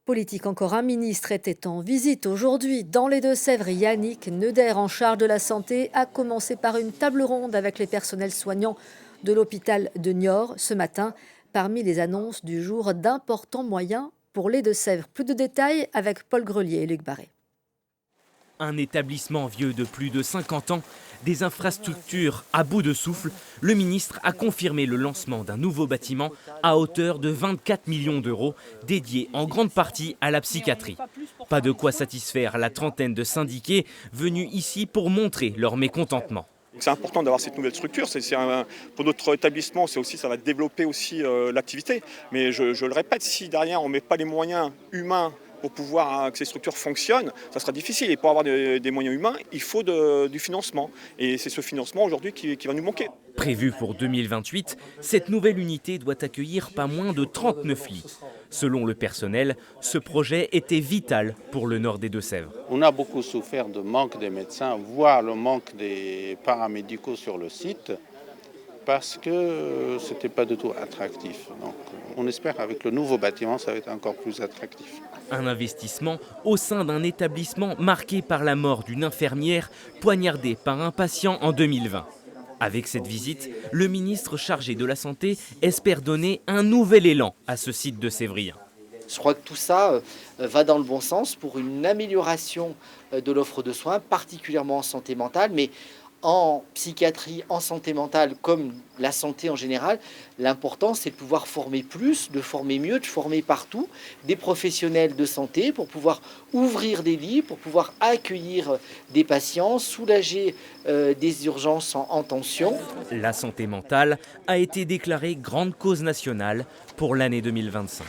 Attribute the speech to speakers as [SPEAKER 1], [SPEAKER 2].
[SPEAKER 1] Politique encore, un ministre était en visite aujourd'hui dans les Deux-Sèvres. Yannick Neuder, en charge de la santé, a commencé par une table ronde avec les personnels soignants de l'hôpital de Niort ce matin. Parmi les annonces du jour, d'importants moyens pour les Deux-Sèvres. Plus de détails avec Paul Grelier et Luc Barré.
[SPEAKER 2] Un établissement vieux de plus de 50 ans, des infrastructures à bout de souffle, le ministre a confirmé le lancement d'un nouveau bâtiment à hauteur de 24 millions d'euros, dédié en grande partie à la psychiatrie. Pas de quoi satisfaire la trentaine de syndiqués venus ici pour montrer leur mécontentement.
[SPEAKER 3] C'est important d'avoir cette nouvelle structure. Pour notre établissement, ça va développer aussi l'activité. Mais je le répète, si derrière on ne met pas les moyens humains pour pouvoir que ces structures fonctionnent, ça sera difficile. Et pour avoir des moyens humains, il faut du financement. Et c'est ce financement aujourd'hui qui va nous manquer.
[SPEAKER 2] Prévu pour 2028, cette nouvelle unité doit accueillir pas moins de 39 lits. Selon le personnel, ce projet était vital pour le nord des Deux-Sèvres.
[SPEAKER 4] On a beaucoup souffert de manque des médecins, voire le manque des paramédicaux sur le site, parce que ce n'était pas du tout attractif. Donc, on espère qu'avec le nouveau bâtiment, ça va être encore plus attractif.
[SPEAKER 2] Un investissement au sein d'un établissement marqué par la mort d'une infirmière poignardée par un patient en 2020. Avec cette visite, le ministre chargé de la Santé espère donner un nouvel élan à ce site de Sévrien.
[SPEAKER 5] Je crois que tout ça va dans le bon sens pour une amélioration de l'offre de soins, particulièrement en santé mentale, mais en psychiatrie, en santé mentale, comme la santé en général. L'important, c'est de pouvoir former plus, de former mieux, de former partout des professionnels de santé pour pouvoir ouvrir des lits, pour pouvoir accueillir des patients, soulager des urgences en tension.
[SPEAKER 2] La santé mentale a été déclarée grande cause nationale pour l'année 2025.